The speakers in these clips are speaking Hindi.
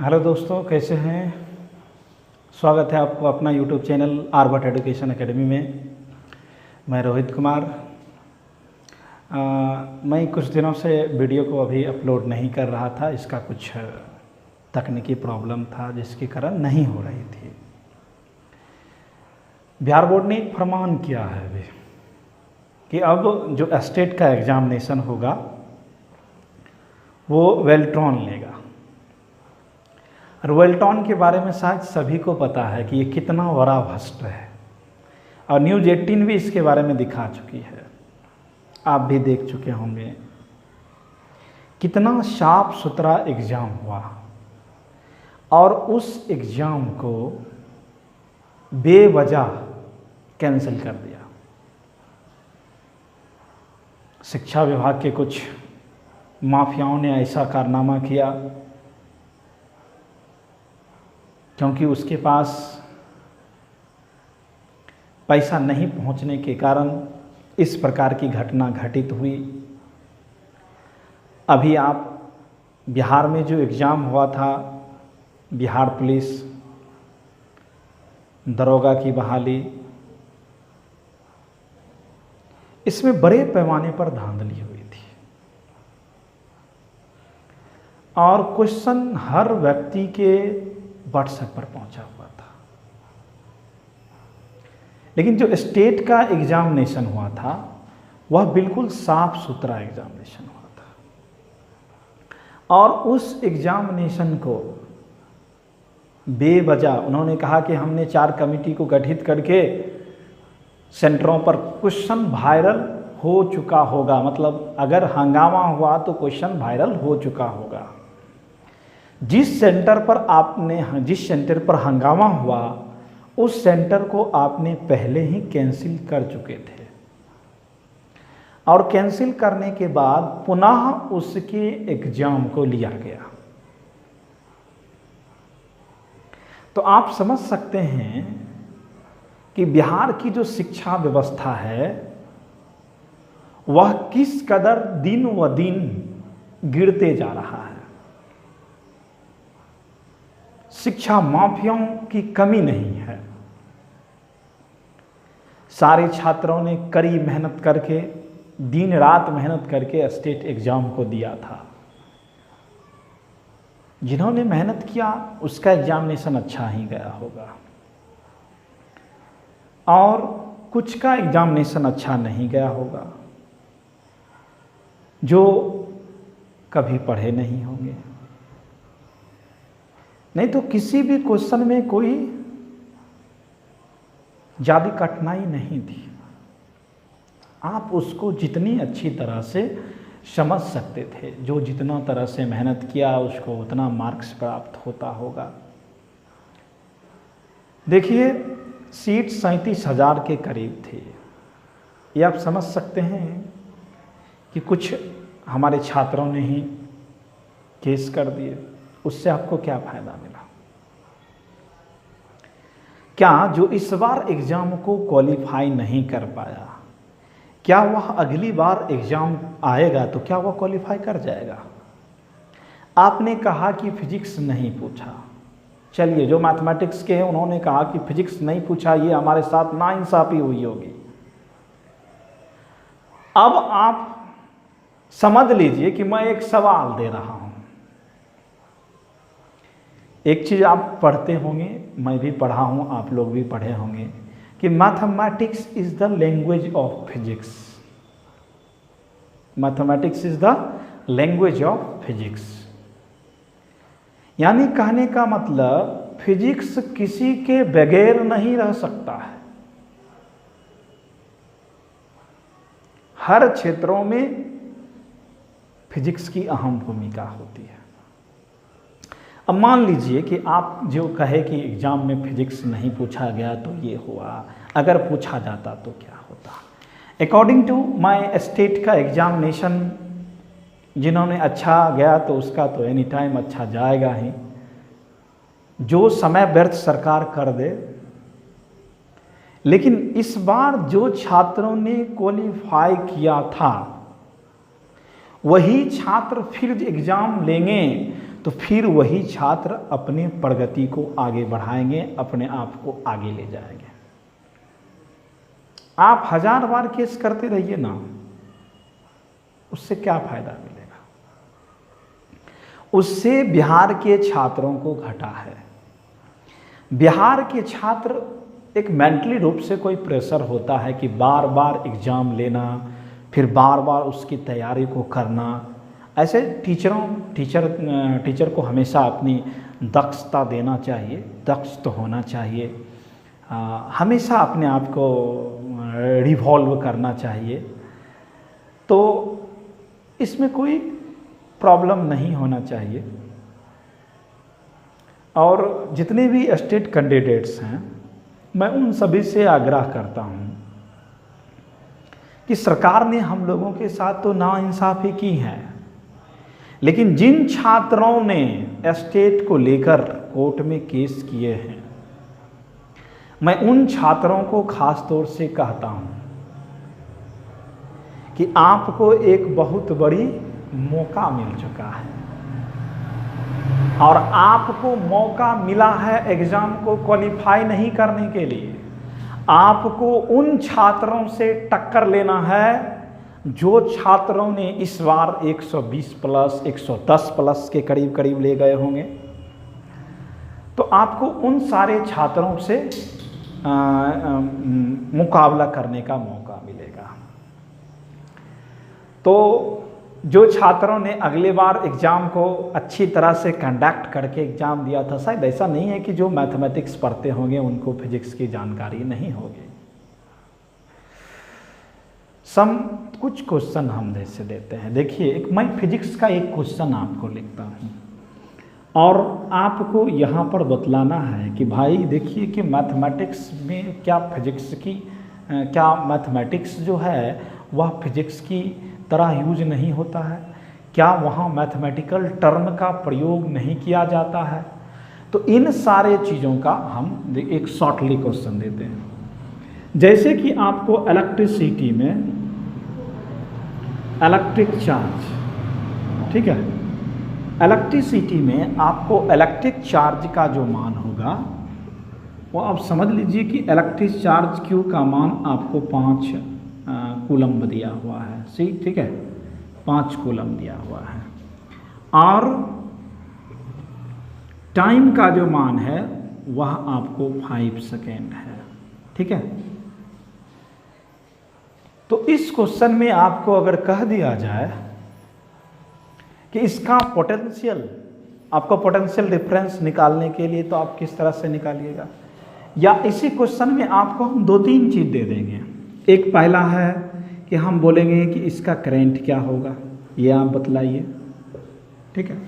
हेलो दोस्तों, कैसे हैं। स्वागत है आपको अपना YouTube channel Arbat education academy में। मैं रोहित कुमार। मैं कुछ दिनों से वीडियो को अभी अपलोड नहीं कर रहा था। इसका कुछ तकनीकी प्रॉब्लम था जिसके कारण नहीं हो रही थी। बिहार बोर्ड ने एक फरमान किया है अभी कि अब जो स्टेट का एग्ज़ामिनेशन होगा वो वेल्ट्रॉन लेगा। और वेल्ट्रॉन के बारे में शायद सभी को पता है कि ये कितना बड़ा भ्रष्ट है, और न्यूज़ 18 भी इसके बारे में दिखा चुकी है। आप भी देख चुके होंगे कितना साफ सुथरा एग्ज़ाम हुआ और उस एग्ज़ाम को बेवजह कैंसिल कर दिया। शिक्षा विभाग के कुछ माफियाओं ने ऐसा कारनामा किया क्योंकि उसके पास पैसा नहीं पहुंचने के कारण इस प्रकार की घटना घटित हुई। अभी आप बिहार में जो एग्ज़ाम हुआ था, बिहार पुलिस दरोगा की बहाली, इसमें बड़े पैमाने पर धांधली हुई थी और क्वेश्चन हर व्यक्ति के व्हाट्सएप पर पहुंचा हुआ था। लेकिन जो स्टेट का एग्जामिनेशन हुआ था वह बिल्कुल साफ सुथरा एग्जामिनेशन हुआ था, और उस एग्जामिनेशन को बेवजह उन्होंने कहा कि हमने 4 कमेटी को गठित करके सेंटरों पर क्वेश्चन वायरल हो चुका होगा, मतलब अगर हंगामा हुआ तो क्वेश्चन वायरल हो चुका होगा। जिस सेंटर पर हंगामा हुआ उस सेंटर को आपने पहले ही कैंसिल कर चुके थे, और कैंसिल करने के बाद पुनः उसके एग्जाम को लिया गया। तो आप समझ सकते हैं कि बिहार की जो शिक्षा व्यवस्था है वह किस कदर दिन व दिन गिरते जा रहा है। शिक्षा माफियाओं की कमी नहीं है। सारे छात्रों ने कड़ी मेहनत करके, दिन रात मेहनत करके स्टेट एग्जाम को दिया था। जिन्होंने मेहनत किया उसका एग्जामिनेशन अच्छा ही गया होगा, और कुछ का एग्जामिनेशन अच्छा नहीं गया होगा जो कभी पढ़े नहीं होंगे। नहीं तो किसी भी क्वेश्चन में कोई ज़्यादा कठिनाई नहीं थी। आप उसको जितनी अच्छी तरह से समझ सकते थे, जो जितना तरह से मेहनत किया उसको उतना मार्क्स प्राप्त होता होगा। देखिए, सीट 37,000 के करीब थी। ये आप समझ सकते हैं कि कुछ हमारे छात्रों ने ही केस कर दिए। उससे आपको क्या फ़ायदा मिला? क्या जो इस बार एग्ज़ाम को क्वालिफाई नहीं कर पाया, क्या वह अगली बार एग्ज़ाम आएगा तो क्या वह क्वालिफाई कर जाएगा? आपने कहा कि फिजिक्स नहीं पूछा। चलिए, जो मैथमेटिक्स के हैं उन्होंने कहा कि फिजिक्स नहीं पूछा, ये हमारे साथ नाइंसाफ़ी हुई होगी। अब आप समझ लीजिए कि मैं एक सवाल दे रहा हूं। एक चीज़ आप पढ़ते होंगे, मैं भी पढ़ा हूं, आप लोग भी पढ़े होंगे कि mathematics is the language of physics. Mathematics is the language of physics. यानी कहने का मतलब फिजिक्स किसी के बगैर नहीं रह सकता है। हर क्षेत्रों में फिजिक्स की अहम भूमिका होती है। अब मान लीजिए कि आप जो कहे कि एग्ज़ाम में फिजिक्स नहीं पूछा गया तो ये हुआ, अगर पूछा जाता तो क्या होता। अकॉर्डिंग टू माय स्टेट का एग्जामिनेशन जिन्होंने अच्छा गया तो उसका तो एनी टाइम अच्छा जाएगा ही। जो समय व्यर्थ सरकार कर दे, लेकिन इस बार जो छात्रों ने क्वालिफाई किया था वही छात्र फिर एग्ज़ाम लेंगे तो फिर वही छात्र अपने प्रगति को आगे बढ़ाएंगे, अपने आप को आगे ले जाएंगे। आप 1000 बार केस करते रहिए ना, उससे क्या फायदा मिलेगा? उससे बिहार के छात्रों को घाटा है। बिहार के छात्र एक मेंटली रूप से कोई प्रेशर होता है कि बार बार एग्ज़ाम लेना, फिर बार बार उसकी तैयारी को करना। ऐसे टीचर को हमेशा अपनी दक्षता देना चाहिए, दक्ष तो होना चाहिए, हमेशा अपने आप को रिवॉल्व करना चाहिए। तो इसमें कोई प्रॉब्लम नहीं होना चाहिए। और जितने भी स्टेट कैंडिडेट्स हैं, मैं उन सभी से आग्रह करता हूं कि सरकार ने हम लोगों के साथ तो नाइंसाफ़ी की है, लेकिन जिन छात्रों ने स्टेट को लेकर कोर्ट में केस किए हैं, मैं उन छात्रों को खास तौर से कहता हूं कि आपको एक बहुत बड़ी मौका मिल चुका है और आपको मौका मिला है एग्ज़ाम को क्वालिफाई नहीं करने के लिए। आपको उन छात्रों से टक्कर लेना है जो छात्रों ने इस बार 120 प्लस 110 प्लस के करीब करीब ले गए होंगे। तो आपको उन सारे छात्रों से मुकाबला करने का मौका मिलेगा। तो जो छात्रों ने अगले बार एग्ज़ाम को अच्छी तरह से कंडक्ट करके एग्ज़ाम दिया था, शायद ऐसा नहीं है कि जो मैथमेटिक्स पढ़ते होंगे उनको फिजिक्स की जानकारी नहीं होगी। कुछ क्वेश्चन हम जैसे देते हैं, देखिए मैं फिजिक्स का एक क्वेश्चन आपको लिखता हूँ और आपको यहाँ पर बतलाना है कि भाई देखिए कि मैथमेटिक्स में क्या फिजिक्स की क्या मैथमेटिक्स जो है वह फिजिक्स की तरह यूज नहीं होता है, क्या वहाँ मैथमेटिकल टर्म का प्रयोग नहीं किया जाता है। तो इन सारे चीज़ों का हम एक शॉर्टली क्वेश्चन देते हैं। जैसे कि आपको इलेक्ट्रिसिटी में इलेक्ट्रिक चार्ज, ठीक है, इलेक्ट्रिसिटी में आपको इलेक्ट्रिक चार्ज का जो मान होगा वो आप समझ लीजिए कि इलेक्ट्रिक चार्ज Q का मान आपको 5 कूलम्ब दिया हुआ है, सही, ठीक है, 5 कूलम्ब दिया हुआ है और टाइम का जो मान है वह आपको 5 सेकेंड है, ठीक है। तो इस क्वेश्चन में आपको अगर कह दिया जाए कि इसका पोटेंशियल, आपको पोटेंशियल डिफरेंस निकालने के लिए, तो आप किस तरह से निकालिएगा? या इसी क्वेश्चन में आपको हम 2-3 चीज़ दे देंगे। एक पहला है कि हम बोलेंगे कि इसका करंट क्या होगा, ये आप बतलाइए, ठीक है।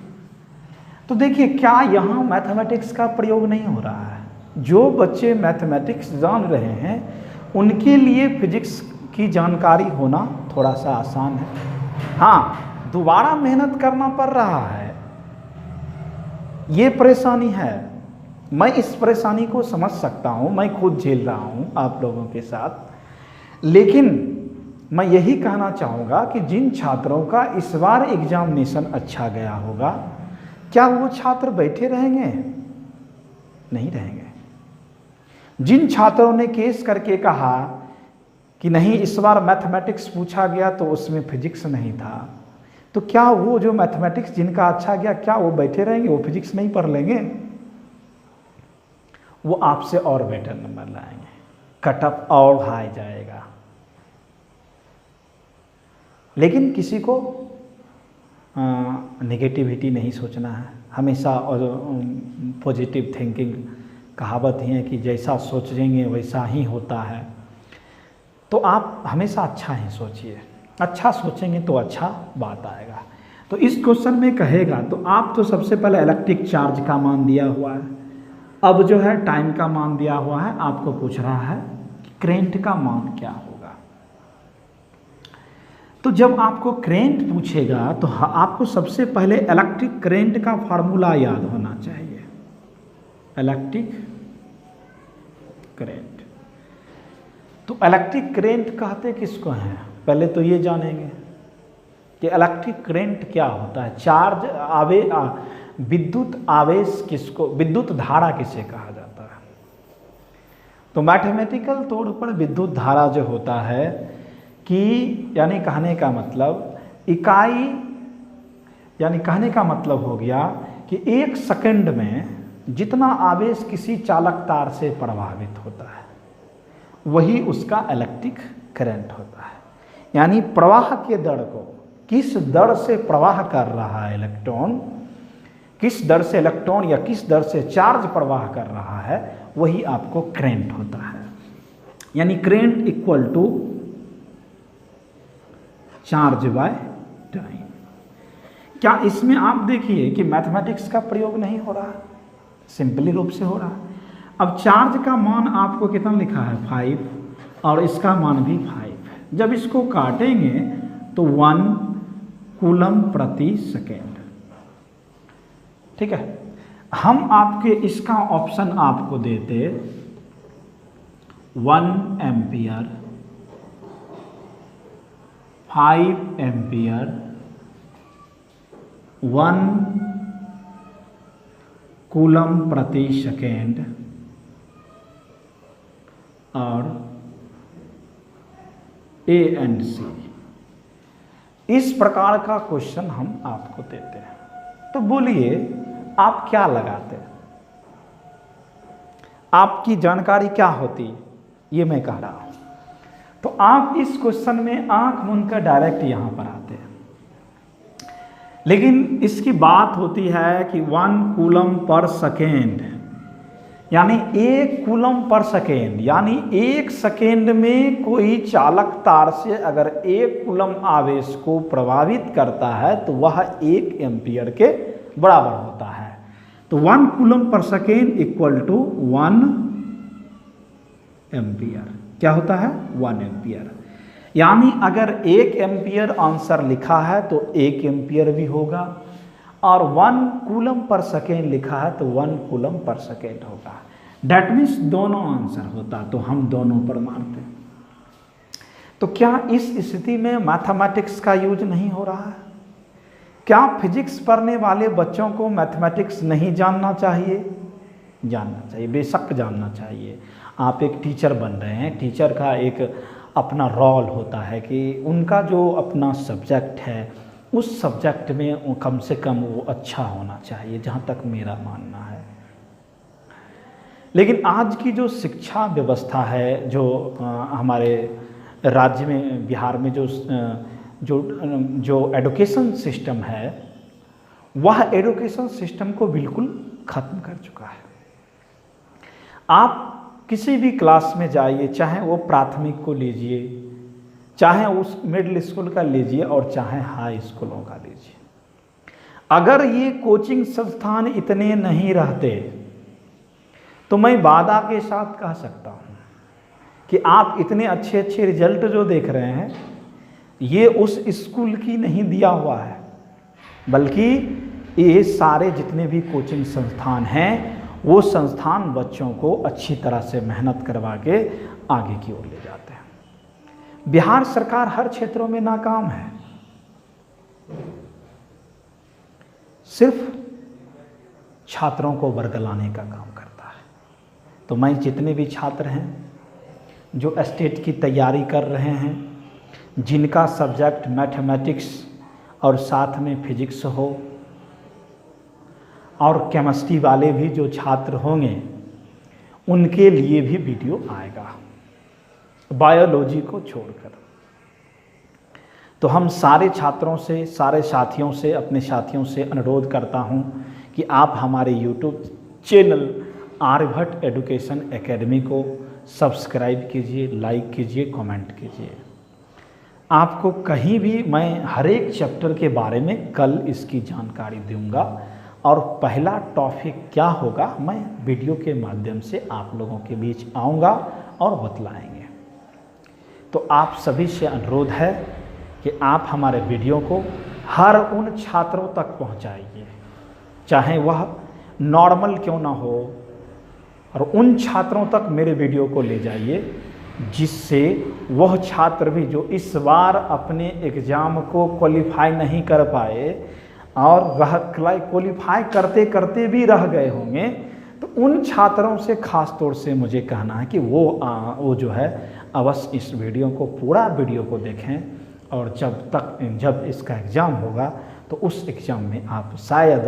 तो देखिए क्या यहाँ मैथमेटिक्स का प्रयोग नहीं हो रहा है। जो बच्चे मैथमेटिक्स जान रहे हैं उनके लिए फिजिक्स की जानकारी होना थोड़ा सा आसान है। हाँ, दोबारा मेहनत करना पड़ रहा है, ये परेशानी है। मैं इस परेशानी को समझ सकता हूँ, मैं खुद झेल रहा हूँ आप लोगों के साथ। लेकिन मैं यही कहना चाहूँगा कि जिन छात्रों का इस बार एग्जामिनेशन अच्छा गया होगा, क्या वो छात्र बैठे रहेंगे? नहीं रहेंगे। जिन छात्रों ने केस करके कहा कि नहीं इस बार मैथमेटिक्स पूछा गया तो उसमें फिजिक्स नहीं था, तो क्या वो जो मैथमेटिक्स जिनका अच्छा गया, क्या वो बैठे रहेंगे? वो फिजिक्स नहीं पढ़ लेंगे? वो आपसे और बेटर नंबर लाएंगे, कट ऑफ और हाई जाएगा। लेकिन किसी को नेगेटिविटी नहीं सोचना है, हमेशा पॉजिटिव थिंकिंग, कहावत ही है कि जैसा सोचेंगे वैसा ही होता है। तो आप हमेशा अच्छा ही सोचिए, अच्छा सोचेंगे तो अच्छा बात आएगा। तो इस क्वेश्चन में कहेगा तो आप तो सबसे पहले इलेक्ट्रिक चार्ज का मान दिया हुआ है, अब जो है टाइम का मान दिया हुआ है, आपको पूछ रहा है कि करंट का मान क्या होगा। तो जब आपको करंट पूछेगा तो आपको सबसे पहले इलेक्ट्रिक करंट का फार्मूला याद होना चाहिए। इलेक्ट्रिक करंट, तो इलेक्ट्रिक करंट कहते किसको हैं? पहले तो ये जानेंगे कि इलेक्ट्रिक करंट क्या होता है। चार्ज विद्युत आवेश किसको, विद्युत धारा किसे कहा जाता है? तो मैथमेटिकल तौर पर विद्युत धारा जो होता है कि यानी कहने का मतलब इकाई, यानी कहने का मतलब हो गया कि 1 सेकंड में जितना आवेश किसी चालक तार से प्रभावित होता है वही उसका इलेक्ट्रिक करंट होता है। यानी प्रवाह के दर को, किस दर से प्रवाह कर रहा है इलेक्ट्रॉन, किस दर से इलेक्ट्रॉन या किस दर से चार्ज प्रवाह कर रहा है, वही आपको करंट होता है। यानी current equal to charge by time. क्या इसमें आप देखिए कि मैथमेटिक्स का प्रयोग नहीं हो रहा, सिंपली रूप से हो रहा है। अब चार्ज का मान आपको कितना लिखा है 5 और इसका मान भी 5। जब इसको काटेंगे तो 1 कूलम प्रति सेकेंड। ठीक है, हम आपके इसका ऑप्शन आपको देते 1 एम्पियर, 5 एम्पियर, 1 कूलम प्रति सेकेंड और ए एंड सी। इस प्रकार का क्वेश्चन हम आपको देते हैं। तो बोलिए आप क्या लगाते, आपकी जानकारी क्या होती, ये मैं कह रहा हूं। तो आप इस क्वेश्चन में आंख मूंद कर डायरेक्ट यहां पर आते हैं, लेकिन इसकी बात होती है कि 1 कूलम पर सेकेंड, यानी 1 कूलम पर सेकेंड, यानी 1 सेकेंड में कोई चालक तार से अगर 1 कूलम आवेश को प्रभावित करता है तो वह 1 एम्पियर के बराबर होता है। तो 1 coulomb per second equal to 1 ampere. क्या होता है? 1 एम्पियर। यानी अगर 1 एम्पियर आंसर लिखा है तो 1 एम्पियर भी होगा, और 1 कूलम पर सेकेंड लिखा है तो 1 कूलम पर सेकेंड होगा। डैट मीन्स दोनों आंसर होता, तो हम दोनों पर मानते हैं। तो क्या इस स्थिति में मैथमेटिक्स का यूज नहीं हो रहा है? क्या फिजिक्स पढ़ने वाले बच्चों को मैथमेटिक्स नहीं जानना चाहिए? जानना चाहिए, बेशक जानना चाहिए। आप एक टीचर बन रहे हैं, टीचर का एक अपना रोल होता है कि उनका जो अपना सब्जेक्ट है उस सब्जेक्ट में कम से कम वो अच्छा होना चाहिए, जहाँ तक मेरा मानना है। लेकिन आज की जो शिक्षा व्यवस्था है, जो हमारे राज्य में, बिहार में जो एडुकेशन सिस्टम है, वह एडुकेशन सिस्टम को बिल्कुल ख़त्म कर चुका है। आप किसी भी क्लास में जाइए, चाहे वो प्राथमिक को लीजिए, चाहे उस मिडिल स्कूल का लीजिए और चाहे हाई स्कूलों का लीजिए, अगर ये कोचिंग संस्थान इतने नहीं रहते तो मैं वादा के साथ कह सकता हूँ कि आप इतने अच्छे अच्छे रिजल्ट जो देख रहे हैं ये उस स्कूल की नहीं दिया हुआ है, बल्कि ये सारे जितने भी कोचिंग संस्थान हैं वो संस्थान बच्चों को अच्छी तरह से मेहनत करवा के आगे की ओर ले जाते हैं। बिहार सरकार हर क्षेत्रों में नाकाम है, सिर्फ छात्रों को बरगलाने का काम करता है। तो मैं जितने भी छात्र हैं जो स्टेट की तैयारी कर रहे हैं, जिनका सब्जेक्ट मैथमेटिक्स और साथ में फिजिक्स हो, और केमिस्ट्री वाले भी जो छात्र होंगे उनके लिए भी वीडियो आएगा, बायोलॉजी को छोड़कर। तो हम सारे छात्रों से, सारे साथियों से, अपने साथियों से अनुरोध करता हूं कि आप हमारे YouTube channel Aryabhatta education academy को सब्सक्राइब कीजिए, लाइक कीजिए, कमेंट कीजिए। आपको कहीं भी मैं हर एक चैप्टर के बारे में कल इसकी जानकारी दूंगा, और पहला टॉपिक क्या होगा मैं वीडियो के माध्यम से आप लोगों के बीच आऊँगा और बतलाएंगे। तो आप सभी से अनुरोध है कि आप हमारे वीडियो को हर उन छात्रों तक पहुँचाइए, चाहे वह नॉर्मल क्यों ना हो, और उन छात्रों तक मेरे वीडियो को ले जाइए जिससे वह छात्र भी जो इस बार अपने एग्ज़ाम को क्वालिफाई नहीं कर पाए, और क्वालिफाई करते करते भी रह गए होंगे, तो उन छात्रों से खास तौर से मुझे कहना है कि वो जो है अवश्य इस वीडियो को, पूरा वीडियो को देखें, और जब इसका एग्ज़ाम होगा तो उस एग्ज़ाम में आप शायद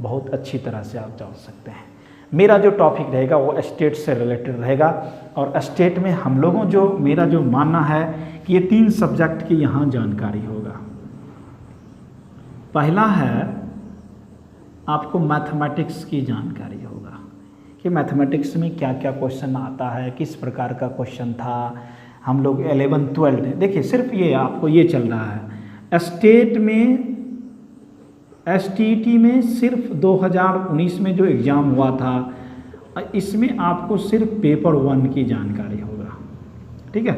बहुत अच्छी तरह से आप जान सकते हैं। मेरा जो टॉपिक रहेगा वो स्टेट से रिलेटेड रहेगा, और स्टेट में हम लोगों मेरा जो मानना है कि ये 3 सब्जेक्ट की यहाँ जानकारी होगा। पहला है आपको मैथमेटिक्स की जानकारी होगा कि मैथमेटिक्स में क्या क्या क्वेश्चन आता है, किस प्रकार का क्वेश्चन था। हम लोग 11, 12 देखिए, सिर्फ ये आपको ये चल रहा है। स्टेट में STET में सिर्फ 2019 में जो एग्ज़ाम हुआ था, इसमें आपको सिर्फ पेपर 1 की जानकारी होगा, ठीक है।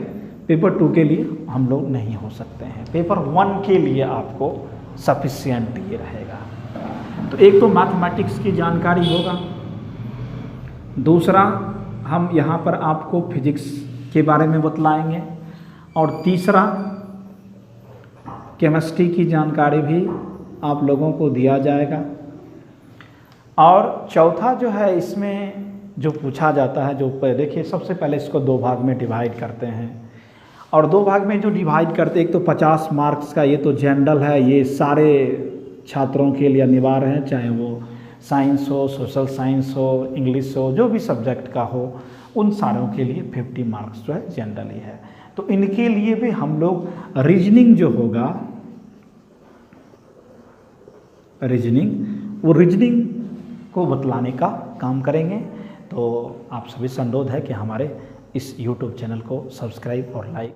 पेपर 2 के लिए हम लोग नहीं हो सकते हैं, पेपर 1 के लिए आपको सफिशिएंट ये रहेगा। तो एक तो मैथमेटिक्स की जानकारी होगा, दूसरा हम यहाँ पर आपको फिजिक्स के बारे में बतलाएंगे, और तीसरा केमिस्ट्री की जानकारी भी आप लोगों को दिया जाएगा। और चौथा जो है इसमें जो पूछा जाता है, जो देखिए सबसे पहले इसको 2 भाग में डिवाइड करते हैं, और 2 भाग में जो डिवाइड करते हैं, एक तो 50 मार्क्स का, ये तो जनरल है, ये सारे छात्रों के लिए अनिवार्य है, चाहे वो साइंस हो, सोशल साइंस हो, इंग्लिश हो, जो भी सब्जेक्ट का हो, उन सारों के लिए 50 मार्क्स जो है जनरल ही है। तो इनके लिए भी हम लोग रीजनिंग जो होगा, वो रीजनिंग को बतलाने का काम करेंगे। तो आप सभी से अनुरोध है कि हमारे इस YouTube चैनल को सब्सक्राइब और लाइक